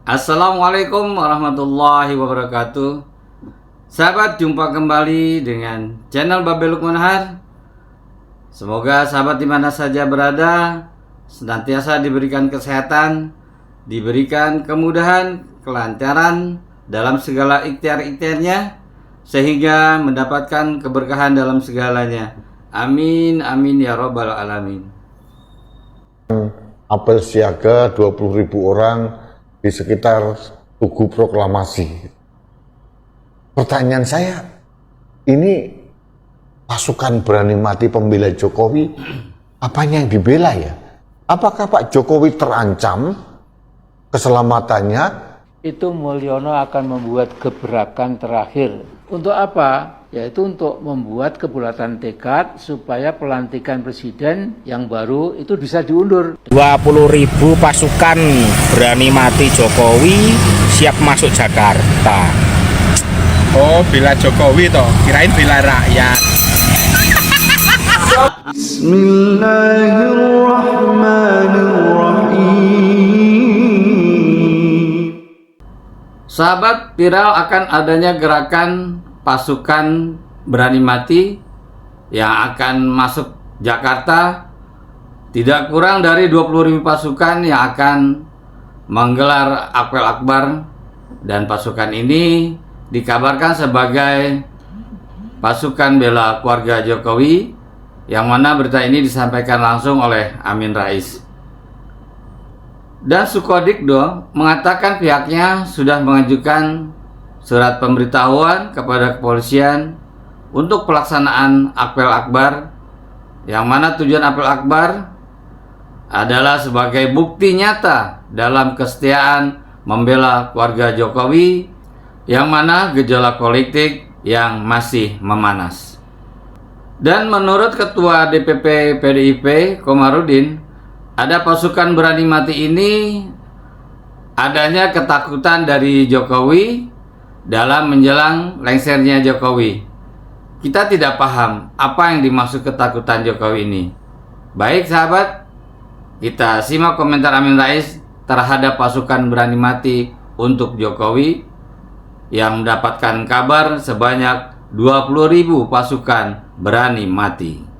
Assalamualaikum warahmatullahi wabarakatuh. Sahabat, jumpa kembali dengan channel Babel Lukman Har. Semoga sahabat di mana saja berada senantiasa diberikan kesehatan, diberikan kemudahan, kelancaran dalam segala ikhtiar-ikhtiarnya, sehingga mendapatkan keberkahan dalam segalanya. Amin amin ya robbal alamin. Apel siaga 20.000 orang di sekitar Tugu Proklamasi. Pertanyaan saya, ini pasukan berani mati pembela Jokowi, apanya yang dibela ya? Apakah Pak Jokowi terancam keselamatannya? Itu Mulyono akan membuat gebrakan terakhir. Untuk apa? Yaitu untuk membuat kebulatan tekad supaya pelantikan presiden yang baru itu bisa diundur. 20.000 pasukan berani mati Jokowi siap masuk Jakarta. Oh, bela Jokowi toh, kirain bela rakyat. Bismillahirrahmanirrahim. Sahabat, viral akan adanya gerakan pasukan berani mati yang akan masuk Jakarta. Tidak kurang dari 20.000 pasukan yang akan menggelar apel akbar, dan pasukan ini dikabarkan sebagai pasukan bela keluarga Jokowi, yang mana berita ini disampaikan langsung oleh Amin Rais. Dan Sukodikdo mengatakan pihaknya sudah mengajukan surat pemberitahuan kepada kepolisian untuk pelaksanaan apel akbar, yang mana tujuan apel akbar adalah sebagai bukti nyata dalam kesetiaan membela keluarga Jokowi, yang mana gejolak politik yang masih memanas. Dan menurut Ketua DPP PDIP Komarudin, ada pasukan berani mati ini adanya ketakutan dari Jokowi dalam menjelang lengsernya Jokowi. Kita tidak paham apa yang dimaksud ketakutan Jokowi ini. Baik sahabat, kita simak komentar Amin Rais terhadap pasukan berani mati untuk Jokowi yang mendapatkan kabar sebanyak 20.000 pasukan berani mati.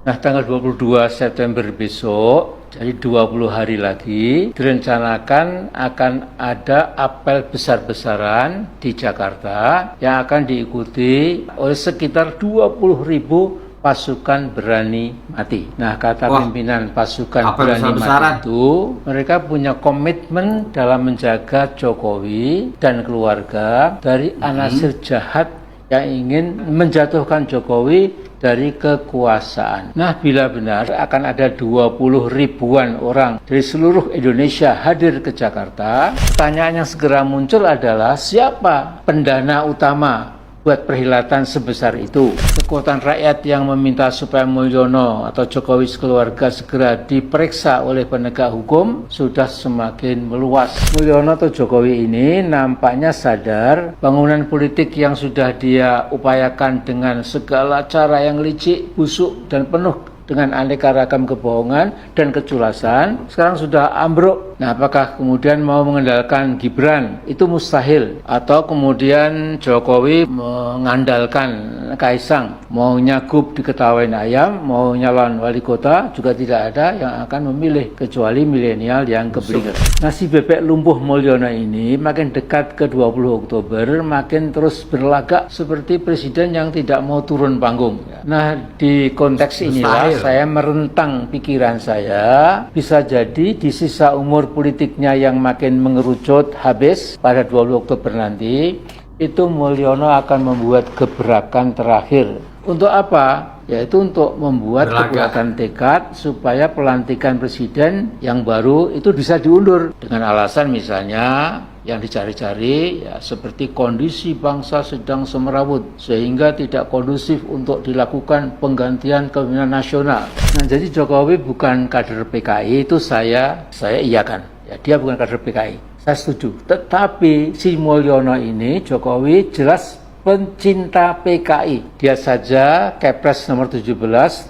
Nah, tanggal 22 September besok, jadi 20 hari lagi, direncanakan akan ada apel besar-besaran di Jakarta yang akan diikuti oleh sekitar 20.000 pasukan berani mati. Nah, kata pimpinan pasukan berani mati itu, mereka punya komitmen dalam menjaga Jokowi dan keluarga dari anasir jahat yang ingin menjatuhkan Jokowi dari kekuasaan. Nah, bila benar akan ada 20 ribuan orang dari seluruh Indonesia hadir ke Jakarta, pertanyaan yang segera muncul adalah siapa pendana utama buat perhelatan sebesar itu? Kekuatan rakyat yang meminta supaya Mulyono atau Jokowi sekeluarga segera diperiksa oleh penegak hukum sudah semakin meluas. Mulyono atau Jokowi ini nampaknya sadar bangunan politik yang sudah dia upayakan dengan segala cara yang licik, busuk, dan penuh dengan aneka ragam kebohongan dan keculasan sekarang sudah ambruk. Nah, apakah kemudian mau mengandalkan Gibran? Itu mustahil. Atau kemudian Jokowi mengandalkan Kaisang, mau nyagup diketawain ayam, mau nyalon wali kota, juga tidak ada yang akan memilih kecuali milenial yang keblinger. Nasi bebek lumpuh Mulyono ini makin dekat ke 20 Oktober makin terus berlagak seperti presiden yang tidak mau turun panggung. Nah, di konteks inilah saya merentang pikiran saya, bisa jadi di sisa umur politiknya yang makin mengerucut habis pada 20 Oktober nanti, itu Mulyono akan membuat gebrakan terakhir. Untuk apa? Yaitu untuk membuat kebulatan tekad supaya pelantikan presiden yang baru itu bisa diundur. Dengan alasan misalnya yang dicari-cari ya seperti kondisi bangsa sedang semerawut sehingga tidak kondusif untuk dilakukan penggantian kepemimpinan nasional. Nah, jadi Jokowi bukan kader PKI, itu saya iyakan. Ya, dia bukan kader PKI. Saya setuju. Tetapi si Mulyono ini Jokowi jelas pencinta PKI. Dia saja Kepres nomor 17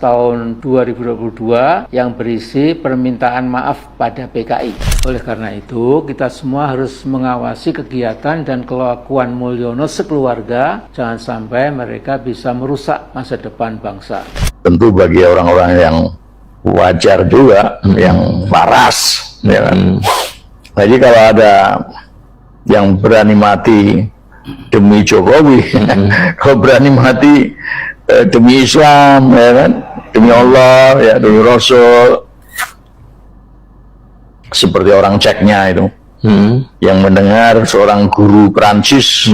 tahun 2022 yang berisi permintaan maaf pada PKI. Oleh karena itu, kita semua harus mengawasi kegiatan dan kelakuan Mulyono sekeluarga, jangan sampai mereka bisa merusak masa depan bangsa. Tentu bagi orang-orang yang wajar juga, yang waras, ya kan. Jadi kalau ada yang berani mati demi Jokowi, kalau berani mati demi Islam, ya kan, demi Allah, ya, demi Rasul, seperti orang Ceknya itu, yang mendengar seorang guru Prancis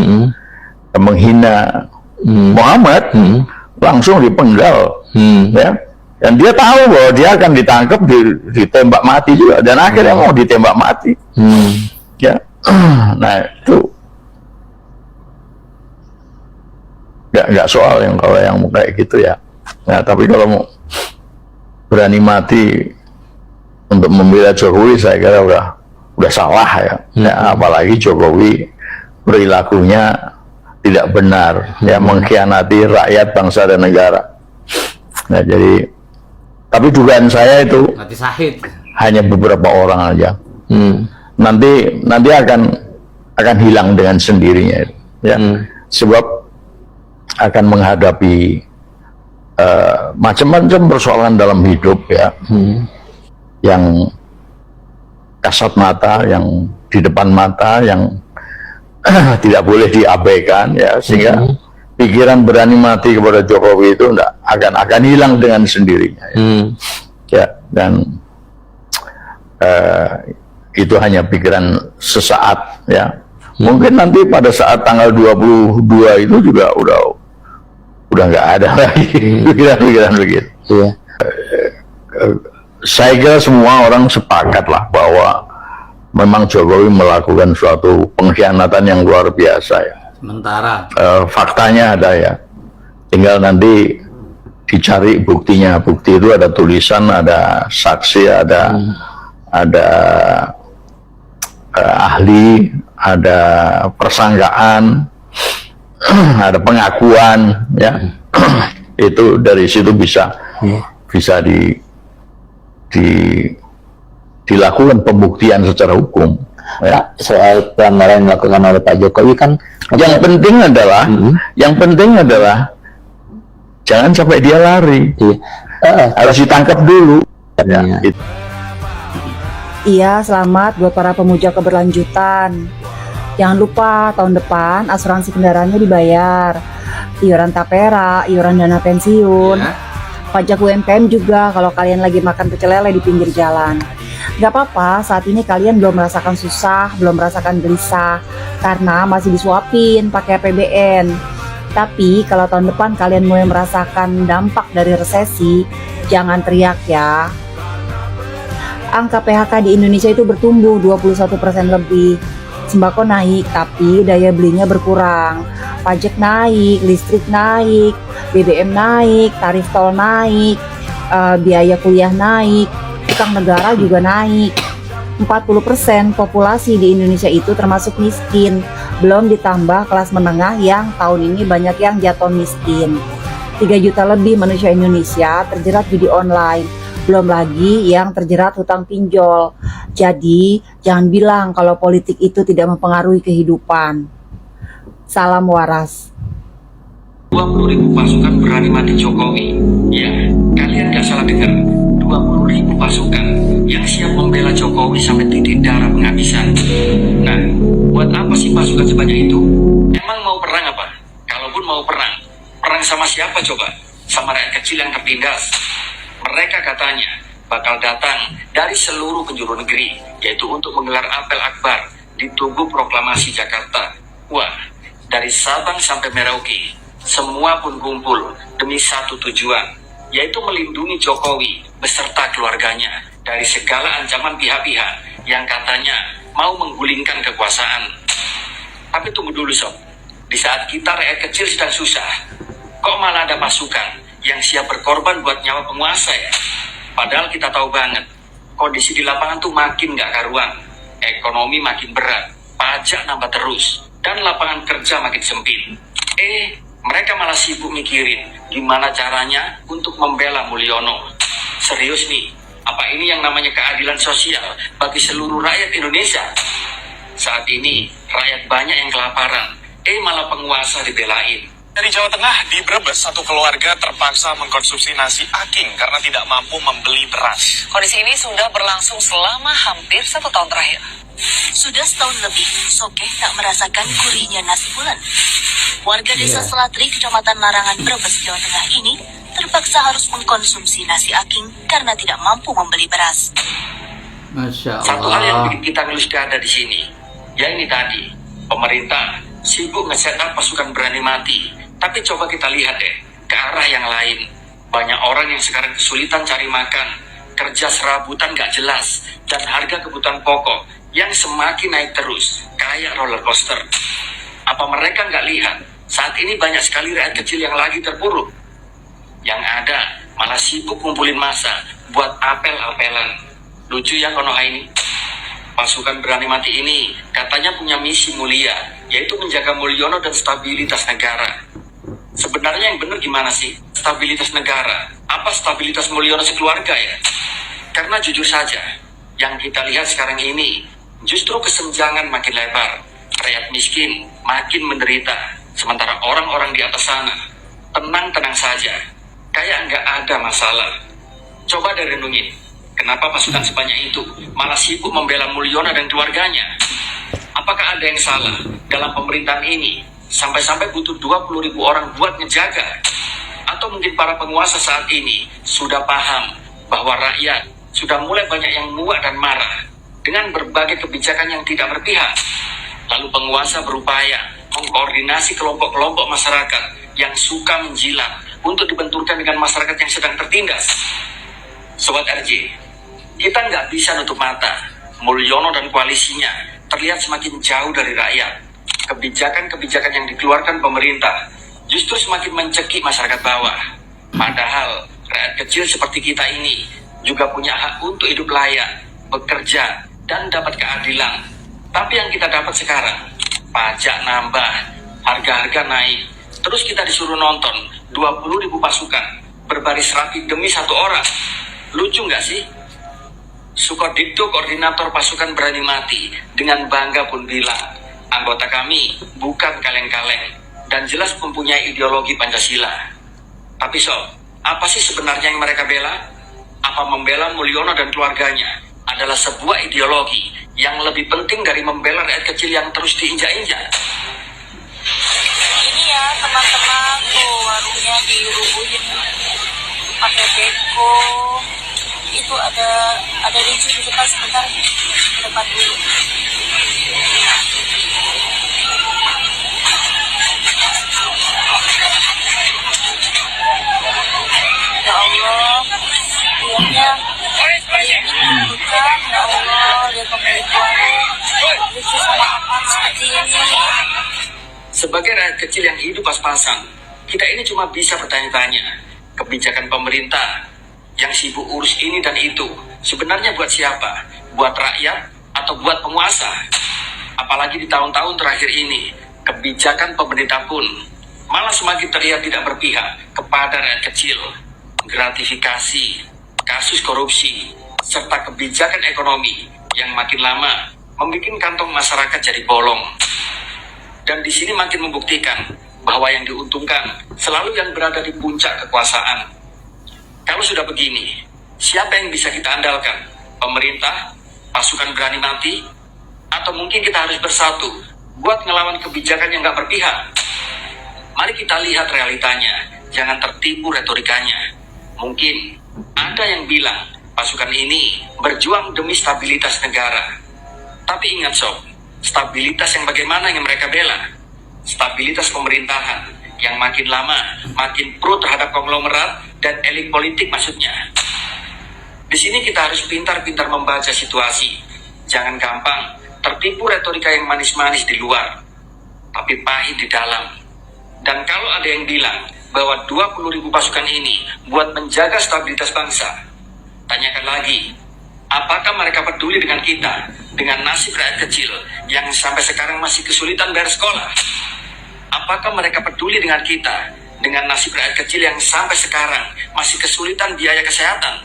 menghina Muhammad, langsung dipenggal, ya. Dan dia tahu bahwa dia akan ditangkap, ditembak mati juga, dan akhirnya mau ditembak mati. Ya, nah itu nggak soal yang kalau yang kayak gitu ya. Nah, tapi kalau mau berani mati untuk membela Jokowi, saya kira udah salah ya. Ya, apalagi Jokowi perilakunya tidak benar, ya, mengkhianati rakyat, bangsa dan negara. Nah, jadi tapi dugaan saya itu Mati syahid. hanya beberapa orang aja. Nanti akan hilang dengan sendirinya, ya. Sebab akan menghadapi macam-macam persoalan dalam hidup, ya, yang kasat mata, yang di depan mata, yang tidak boleh diabaikan, ya, sehingga pikiran berani mati kepada Jokowi itu akan hilang dengan sendirinya, ya. Ya, dan itu hanya pikiran sesaat, ya. Mungkin nanti pada saat tanggal 22 itu juga udah nggak ada lagi pikiran-pikiran begitu. Iya. Saya kira semua orang sepakat lah bahwa memang Jokowi melakukan suatu pengkhianatan yang luar biasa, ya. Sementara Faktanya ada, ya, tinggal nanti dicari buktinya. Bukti itu ada tulisan, ada saksi, ada ahli, ada persangkaan, ada pengakuan, ya. Itu dari situ bisa dilakukan pembuktian secara hukum. Ya. Pak, soal pelanggaran yang dilakukan oleh Pak Jokowi kan Yang penting adalah jangan sampai dia lari. Harus ditangkap dulu. Ya, gitu. Iya, selamat buat para pemuja keberlanjutan. Jangan lupa tahun depan asuransi kendaraannya dibayar, iuran tapera, iuran dana pensiun, pajak UMKM juga kalau kalian lagi makan pecel lele di pinggir jalan. Gak apa-apa, saat ini kalian belum merasakan susah, belum merasakan gelisah, karena masih disuapin pakai APBN. Tapi kalau tahun depan kalian mulai merasakan dampak dari resesi, jangan teriak ya. Angka PHK di Indonesia itu bertumbuh 21% lebih. Sembako naik, tapi daya belinya berkurang. Pajak naik, listrik naik, BBM naik, tarif tol naik, biaya kuliah naik, utang negara juga naik. 40% populasi di Indonesia itu termasuk miskin, belum ditambah kelas menengah yang tahun ini banyak yang jatuh miskin. 3 juta lebih manusia Indonesia terjerat judi online, belum lagi yang terjerat hutang pinjol. Jadi jangan bilang kalau politik itu tidak mempengaruhi kehidupan. Salam waras. 20.000 pasukan berani mati Jokowi. Ya, kalian gak salah dengar. 20.000 pasukan yang siap membela Jokowi sampai titik darah penghabisan. Nah, buat apa sih pasukan sebanyak itu? Emang mau perang apa? Kalaupun mau perang sama siapa coba? Sama rakyat kecil yang tertindas. Mereka katanya bakal datang dari seluruh penjuru negeri, yaitu untuk menggelar apel akbar di Tugu Proklamasi Jakarta. Wah, dari Sabang sampai Merauke, semua pun kumpul demi satu tujuan, yaitu melindungi Jokowi beserta keluarganya dari segala ancaman pihak-pihak yang katanya mau menggulingkan kekuasaan. Tapi tunggu dulu sob, di saat kita rakyat kecil sedang susah, kok malah ada pasukan yang siap berkorban buat nyawa penguasa ya? Padahal kita tahu banget, kondisi di lapangan tuh makin gak karuan, ekonomi makin berat, pajak nambah terus, dan lapangan kerja makin sempit. Mereka malah sibuk mikirin gimana caranya untuk membela Mulyono. Serius nih, Apa ini yang namanya keadilan sosial bagi seluruh rakyat Indonesia? Saat ini rakyat banyak yang kelaparan, malah penguasa dibelain. Dari Jawa Tengah, di Brebes, satu keluarga terpaksa mengkonsumsi nasi aking karena tidak mampu membeli beras. Kondisi ini sudah berlangsung selama hampir 1 tahun terakhir. Sudah setahun lebih, Sokeh tak merasakan gurihnya nasi bulan. Warga desa Selatri, Kecamatan Larangan, Brebes, Jawa Tengah ini terpaksa harus mengkonsumsi nasi aking karena tidak mampu membeli beras. Masya Allah. Satu hal yang bikin kita ngelus dada di sini, ya ini tadi, pemerintah sibuk nge-setup pasukan berani mati. Tapi coba kita lihat deh, ke arah yang lain. Banyak orang yang sekarang kesulitan cari makan, kerja serabutan gak jelas, dan harga kebutuhan pokok yang semakin naik terus, kayak roller coaster. Apa mereka nggak lihat, saat ini banyak sekali rakyat kecil yang lagi terpuruk? Yang ada, malah sibuk kumpulin massa, buat apel-apelan. Lucu ya Konoha ini. Pasukan berani mati ini katanya punya misi mulia, yaitu menjaga Mulyono dan stabilitas negara. Sebenarnya yang benar gimana sih? Stabilitas negara? Apa stabilitas Mulyono sekeluarga ya? Karena jujur saja, yang kita lihat sekarang ini justru kesenjangan makin lebar. Rakyat miskin makin menderita, sementara orang-orang di atas sana tenang-tenang saja, kayak nggak ada masalah. Coba deh renungin, kenapa pasukan sebanyak itu malah sibuk membela Mulyono dan keluarganya? Apakah ada yang salah dalam pemerintahan ini sampai-sampai butuh 20.000 orang buat ngejaga? Atau mungkin para penguasa saat ini sudah paham bahwa rakyat sudah mulai banyak yang muak dan marah dengan berbagai kebijakan yang tidak berpihak. Lalu penguasa berupaya mengkoordinasi kelompok-kelompok masyarakat yang suka menjilat untuk dibenturkan dengan masyarakat yang sedang tertindas. Sobat RJ, kita nggak bisa nutup mata. Mulyono dan koalisinya terlihat semakin jauh dari rakyat. Kebijakan-kebijakan yang dikeluarkan pemerintah justru semakin mencekik masyarakat bawah. Padahal rakyat kecil seperti kita ini juga punya hak untuk hidup layak, bekerja, dan dapat keadilan. Tapi yang kita dapat sekarang, pajak nambah, harga-harga naik, terus kita disuruh nonton 20.000 pasukan berbaris rapi demi satu orang. Lucu nggak sih? Sukodikdo, koordinator pasukan berani mati, dengan bangga pun bilang, anggota kami bukan kaleng-kaleng dan jelas mempunyai ideologi Pancasila. Tapi Sob, apa sih sebenarnya yang mereka bela? Apa membela Mulyono dan keluarganya adalah sebuah ideologi yang lebih penting dari membela rakyat kecil yang terus diinjak-injak? Ini ya teman-teman, tuh warungnya dirubuhin pakai beko. Itu ada ricu di depan, sebentar depan dulu. Ya Allah, lihatnya bukan, ya Allah, lihat pemilik warung lucu sama apa seperti ini. Sebagai rakyat kecil yang hidup pas-pasan, kita ini cuma bisa bertanya-tanya, kebijakan pemerintah yang sibuk urus ini dan itu sebenarnya buat siapa? Buat rakyat atau buat penguasa? Apalagi di tahun-tahun terakhir ini, kebijakan pemerintah pun malah semakin terlihat tidak berpihak kepada rakyat kecil. Gratifikasi, kasus korupsi, serta kebijakan ekonomi yang makin lama membuat kantong masyarakat jadi bolong. Dan di sini makin membuktikan bahwa yang diuntungkan selalu yang berada di puncak kekuasaan. Kalau sudah begini, siapa yang bisa kita andalkan? Pemerintah, pasukan berani mati, atau mungkin kita harus bersatu buat ngelawan kebijakan yang nggak berpihak? Mari kita lihat realitanya, jangan tertipu retorikanya. Mungkin ada yang bilang pasukan ini berjuang demi stabilitas negara. Tapi ingat Sob, stabilitas yang bagaimana yang mereka bela? Stabilitas pemerintahan yang makin lama makin pro terhadap konglomerat dan elit politik maksudnya. Di sini kita harus pintar-pintar membaca situasi. Jangan gampang tertipu retorika yang manis-manis di luar, tapi pahit di dalam. Dan kalau ada yang bilang bahwa 20.000 pasukan ini buat menjaga stabilitas bangsa, tanyakan lagi, apakah mereka peduli dengan kita, dengan nasib rakyat kecil yang sampai sekarang masih kesulitan bayar sekolah? Apakah mereka peduli dengan kita, dengan nasib rakyat kecil yang sampai sekarang masih kesulitan biaya kesehatan?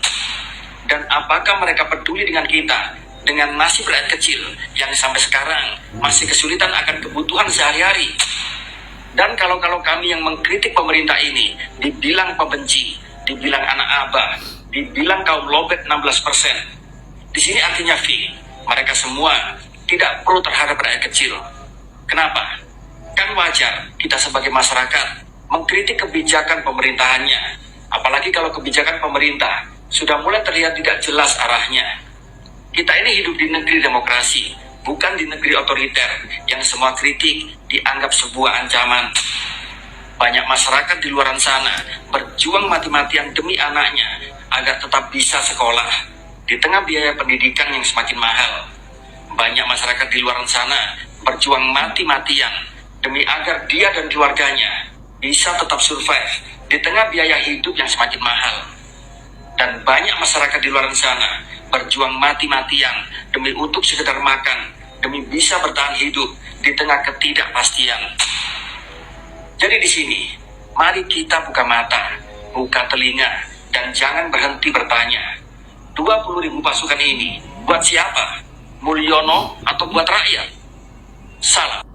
Dan apakah mereka peduli dengan kita, dengan nasib rakyat kecil yang sampai sekarang masih kesulitan akan kebutuhan sehari-hari? Dan kalau kami yang mengkritik pemerintah ini dibilang pembenci, dibilang anak abah, dibilang kaum lobet 16%, di sini artinya V, mereka semua tidak pro terhadap rakyat kecil. Kenapa? Kan wajar kita sebagai masyarakat mengkritik kebijakan pemerintahannya, apalagi kalau kebijakan pemerintah sudah mulai terlihat tidak jelas arahnya. Kita ini hidup di negeri demokrasi, bukan di negeri otoriter yang semua kritik dianggap sebuah ancaman. Banyak masyarakat di luar sana berjuang mati-matian demi anaknya agar tetap bisa sekolah di tengah biaya pendidikan yang semakin mahal. Banyak masyarakat di luar sana berjuang mati-matian demi agar dia dan keluarganya bisa tetap survive di tengah biaya hidup yang semakin mahal. Dan banyak masyarakat di luar sana berjuang mati-matian demi untuk sekedar makan, demi bisa bertahan hidup di tengah ketidakpastian. Jadi di sini, mari kita buka mata, buka telinga, dan jangan berhenti bertanya. 20.000 pasukan ini buat siapa? Mulyono atau buat rakyat? Salah.